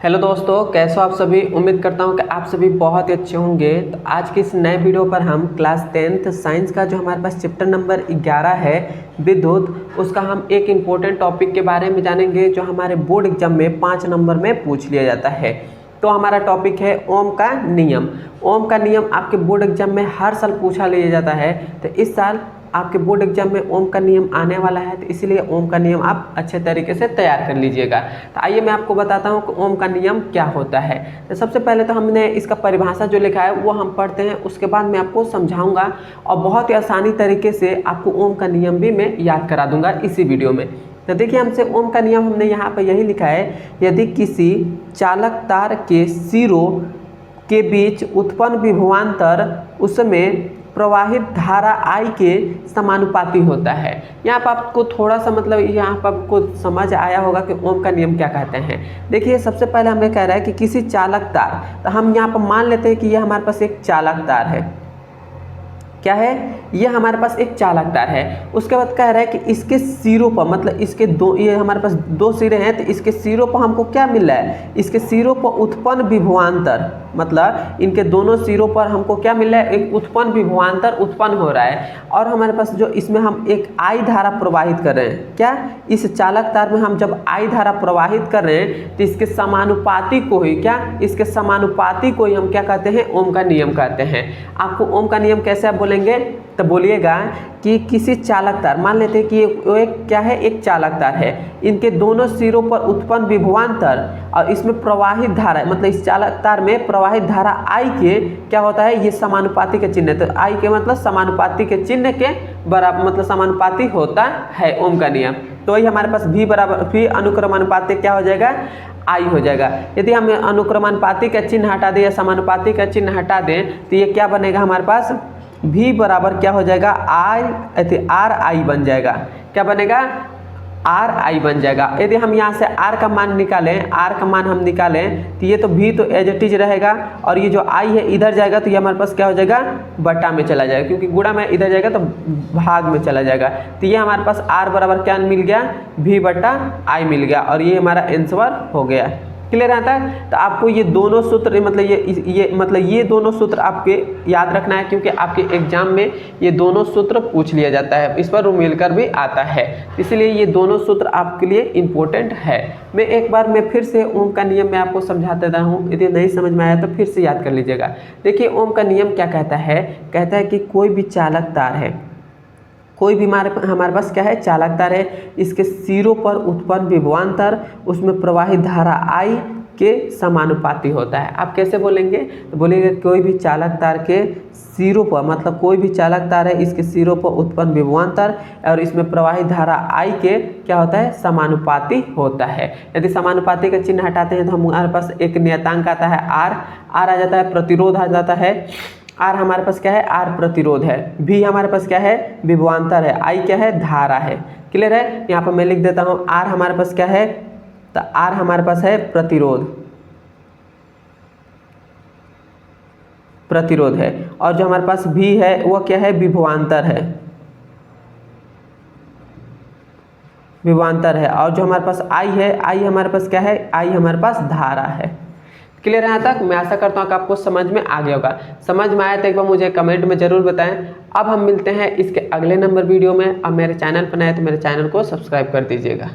Hello दोस्तों, कैसे हो आप सभी। उम्मीद करता हूँ कि आप सभी बहुत ही अच्छे होंगे। तो आज की इस नए वीडियो पर हम क्लास 10th साइंस का जो हमारे पास चैप्टर नंबर 11 है विद्युत, उसका हम एक इम्पोर्टेंट टॉपिक के बारे में जानेंगे जो हमारे बोर्ड एग्जाम में 5 नंबर में पूछ लिया जाता है। तो हमारा टॉपिक है ओम का नियम। ओम का नियम आपके बोर्ड एग्जाम में हर साल पूछा लिया जाता है। तो इस साल आपके बोर्ड एग्जाम में ओम का नियम आने वाला है, तो इसलिए ओम का नियम आप अच्छे तरीके से तैयार कर लीजिएगा। तो आइए मैं आपको बताता हूँ कि ओम का नियम क्या होता है। तो सबसे पहले तो हमने इसका परिभाषा जो लिखा है वो हम पढ़ते हैं, उसके बाद मैं आपको समझाऊंगा और बहुत ही आसानी तरीके से आपको ओम का नियम भी मैं याद करा दूंगा इसी वीडियो में। तो देखिए, हमसे ओम का नियम हमने यहाँ पर यही लिखा है, यदि किसी चालक तार के सिरों के बीच उत्पन्न विभवांतर उसमें प्रवाहित धारा I के समानुपाती होता है। यहाँ पर आपको थोड़ा सा यहाँ पर आपको समझ आया होगा कि ओम का नियम क्या कहते हैं। देखिए, सबसे पहले हमें कह रहा है कि किसी चालक तार, तो हम यहाँ पर मान लेते हैं कि यह हमारे पास एक चालक तार है। क्या है? यह हमारे पास एक चालक तार है। उसके बाद कह रहा है कि इसके सिरों पर, मतलब इसके ये हमारे पास दो सिरे हैं, तो इसके सिरों पर हमको क्या मिल रहा है? इसके सिरों पर उत्पन्न विभवांतर, मतलब इनके दोनों सिरों पर हमको क्या मिल रहा है? एक उत्पन्न विभवांतर उत्पन्न हो रहा है। और हमारे पास जो इसमें हम एक I धारा प्रवाहित कर रहे हैं। क्या? इस चालक तार में हम जब I धारा प्रवाहित कर रहे हैं तो इसके समानुपाती को ही इसके समानुपाती को ही हम क्या कहते हैं? ओम का नियम कहते हैं। आपको ओम का नियम कैसे आप बोलेंगे? तो बोलिएगा कि किसी चालक तार, मान लेते हैं कि एक क्या है? एक चालक तार है। इनके दोनों सिरों पर उत्पन्न विभवांतर और इसमें प्रवाहित धारा, मतलब इस चालक तार में प्रवाहित धारा I के क्या होता है? ये समानुपाती के चिन्ह है। तो I के मतलब समानुपाती के चिन्ह के बराबर, मतलब समानुपाती होता है ओम का नियम। तो ये हमारे पास V अनुक्रमानुपाती क्या हो जाएगा? I हो जाएगा। यदि हम अनुक्रमानुपाती का चिन्ह हटा दें या समानुपाती का चिन्ह हटा दें तो ये क्या बनेगा हमारे पास? V बराबर क्या हो जाएगा? आर आई बन जाएगा। क्या बनेगा? आर आई बन जाएगा। यदि हम यहाँ से R का मान निकालें, R का मान हम निकालें तो ये तो V तो एज इट इज रहेगा और ये जो I है इधर जाएगा तो ये हमारे पास क्या हो जाएगा? बटा में चला जाएगा, क्योंकि गुणा में इधर जाएगा तो भाग में चला जाएगा। तो ये हमारे पास R बराबर क्या मिल गया? V बटा I मिल गया और ये हमारा आंसर हो गया। क्लियर आता है? तो आपको ये दोनों सूत्र, मतलब ये दोनों सूत्र आपके याद रखना है, क्योंकि आपके एग्जाम में ये दोनों सूत्र पूछ लिया जाता है। इस पर मिलकर भी आता है, इसलिए ये दोनों सूत्र आपके लिए इम्पोर्टेंट है। मैं फिर से ओम का नियम मैं आपको समझा देता हूँ। यदि नहीं समझ में आया तो फिर से याद कर लीजिएगा। देखिए, ओम का नियम क्या कहता है? कहता है कि कोई भी चालक तार है, कोई भी हमारे पास क्या है? चालक तार है। इसके सिरों पर उत्पन्न विभवांतर उसमें प्रवाहित धारा I के समानुपाती होता है। आप कैसे बोलेंगे? तो बोलेंगे कोई भी चालक तार के सिरों पर, मतलब कोई भी चालक तार है, इसके सिरों पर उत्पन्न विभवांतर और इसमें प्रवाहित धारा I के क्या होता है? समानुपाती होता है। यदि समानुपाती का चिन्ह हटाते हैं तो हमारे पास एक नियतांक आता है R आ जाता है, प्रतिरोध आ जाता है। R हमारे पास क्या है? R प्रतिरोध है। V हमारे पास क्या है? विभवांतर है। I क्या है? धारा है। क्लियर है? यहाँ पर मैं लिख देता हूँ R हमारे पास क्या है? तो R हमारे पास है प्रतिरोध है। और जो हमारे पास V है वो क्या है? विभवांतर है। विभवांतर है। और जो हमारे पास I है, I हमारे पास क्या है? I हमारे पास धारा है। क्लियर है यहाँ तक? मैं आशा करता हूँ कि आपको समझ में आ गया होगा। समझ में आया तो एक बार मुझे कमेंट में ज़रूर बताएं। अब हम मिलते हैं इसके अगले नंबर वीडियो में। अब मेरे चैनल पर नए तो मेरे चैनल को सब्सक्राइब कर दीजिएगा।